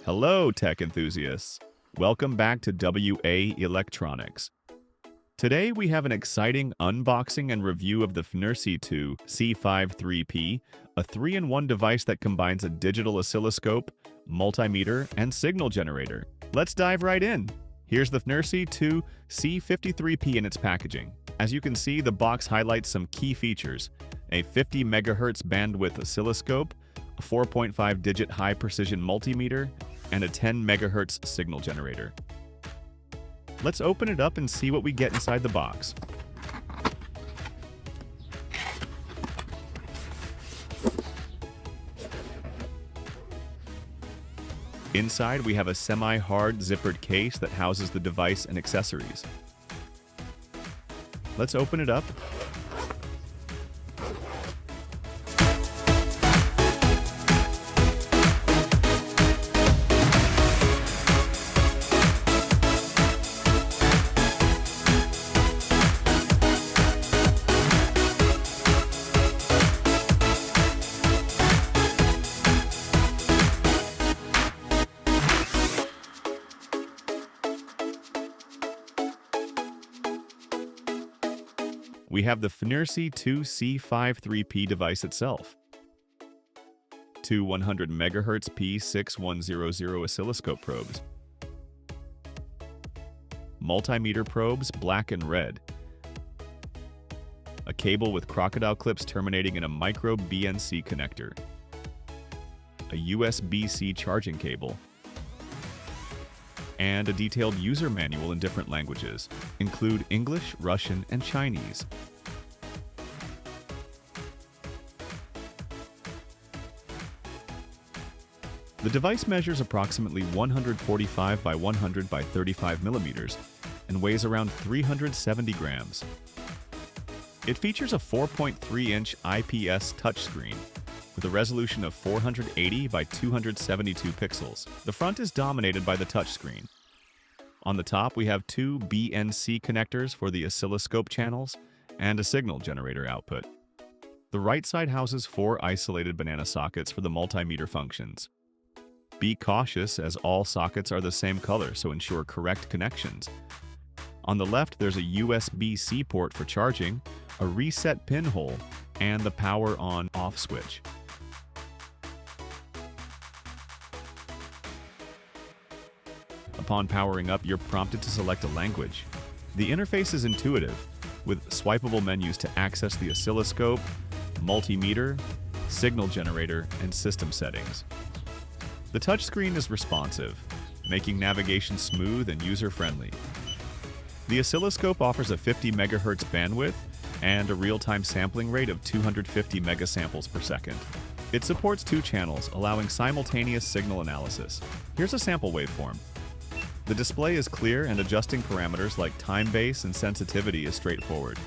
Hello, tech enthusiasts. Welcome back to WA Electronics. Today we have an exciting unboxing and review of the Fnirsi 2C53P, a 3-in-1 device that combines a digital oscilloscope, multimeter, and signal generator. Let's dive right in. Here's the Fnirsi 2C53P in its packaging. As you can see, the box highlights some key features: a 50 MHz bandwidth oscilloscope, a 4.5-digit high-precision multimeter, and a 10 MHz signal generator. Let's open it up and see what we get inside the box. Inside, we have a semi-hard zippered case that houses the device and accessories. Let's open it up. We have the Fnirsi 2C53P device itself. Two 100 MHz P6100 oscilloscope probes. Multimeter probes, black and red. A cable with crocodile clips terminating in a micro BNC connector. A USB-C charging cable. And a detailed user manual in different languages, include English, Russian, and Chinese. The device measures approximately 145 by 100 by 35 millimeters and weighs around 370 grams. It features a 4.3-inch IPS touchscreen with a resolution of 480 by 272 pixels. The front is dominated by the touchscreen. On the top, we have two BNC connectors for the oscilloscope channels and a signal generator output. The right side houses 4 isolated banana sockets for the multimeter functions. Be cautious, as all sockets are the same color, so ensure correct connections. On the left, there's a USB-C port for charging, a reset pinhole, and the power on/off switch. Upon powering up, you're prompted to select a language. The interface is intuitive, with swipeable menus to access the oscilloscope, multimeter, signal generator, and system settings. The touchscreen is responsive, making navigation smooth and user-friendly. The oscilloscope offers a 50 MHz bandwidth and a real-time sampling rate of 250 megasamples per second. It supports 2 channels, allowing simultaneous signal analysis. Here's a sample waveform. The display is clear, and adjusting parameters like time base and sensitivity is straightforward.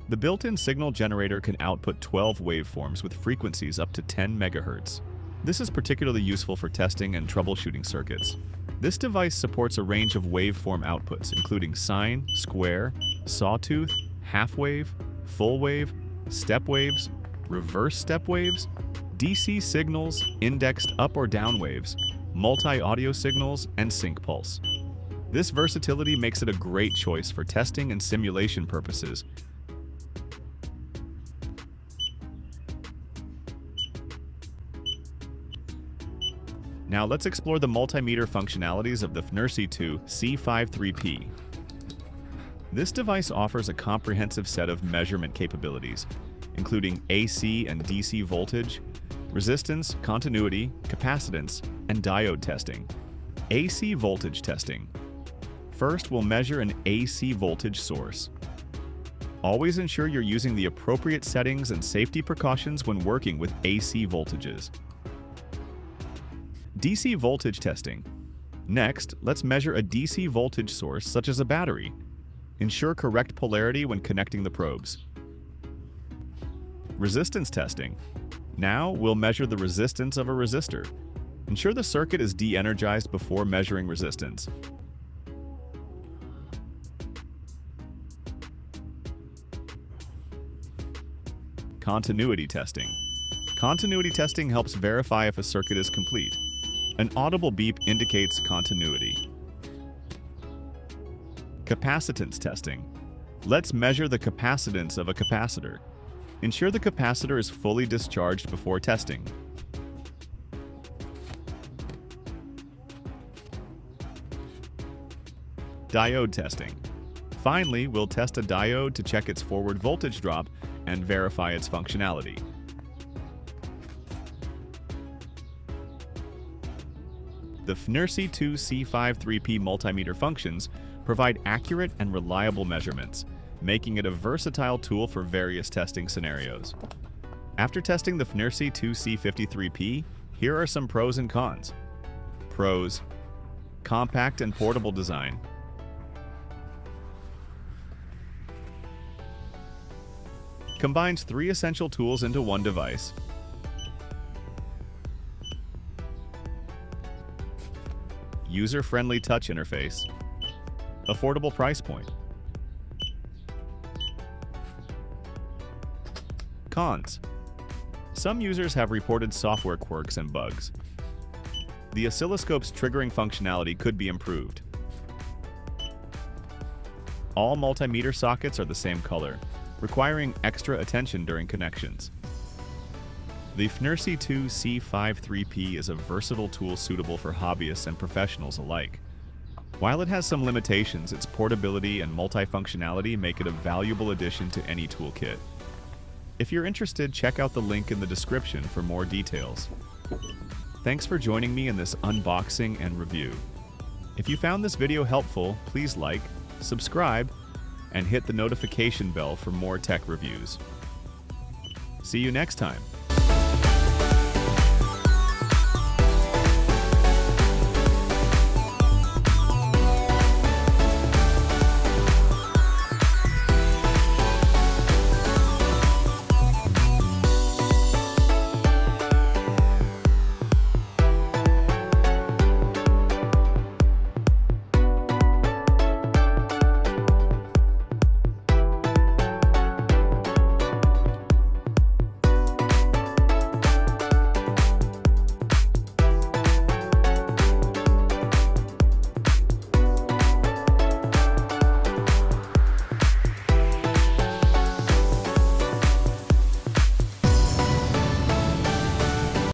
The built-in signal generator can output 12 waveforms with frequencies up to 10 MHz. This is particularly useful for testing and troubleshooting circuits. This device supports a range of waveform outputs, including sine, square, sawtooth, half wave, full wave, step waves, reverse step waves, DC signals, indexed up or down waves, multi-audio signals, and sync pulse. This versatility makes it a great choice for testing and simulation purposes. Now let's explore the multimeter functionalities of the Fnirsi 2C53P. This device offers a comprehensive set of measurement capabilities, including AC and DC voltage, resistance, continuity, capacitance, and diode testing. AC voltage testing. First, we'll measure an AC voltage source. Always ensure you're using the appropriate settings and safety precautions when working with AC voltages. DC voltage testing. Next, let's measure a DC voltage source such as a battery. Ensure correct polarity when connecting the probes. Resistance testing. Now, we'll measure the resistance of a resistor. Ensure the circuit is de-energized before measuring resistance. Continuity testing. Continuity testing helps verify if a circuit is complete. An audible beep indicates continuity. Capacitance testing. Let's measure the capacitance of a capacitor. Ensure the capacitor is fully discharged before testing. Diode testing. Finally, we'll test a diode to check its forward voltage drop and verify its functionality. The Fnirsi 2C53P multimeter functions provide accurate and reliable measurements, making it a versatile tool for various testing scenarios. After testing the Fnirsi 2C53P, here are some pros and cons. Pros: compact and portable design. Combines 3 essential tools into one device. User-friendly touch interface. Affordable price point. Cons: some users have reported software quirks and bugs. The oscilloscope's triggering functionality could be improved. All multimeter sockets are the same color, requiring extra attention during connections. The Fnirsi 2C53P is a versatile tool suitable for hobbyists and professionals alike. While it has some limitations, its portability and multifunctionality make it a valuable addition to any toolkit. If you're interested, check out the link in the description for more details. Thanks for joining me in this unboxing and review. If you found this video helpful, please like, subscribe, and hit the notification bell for more tech reviews. See you next time.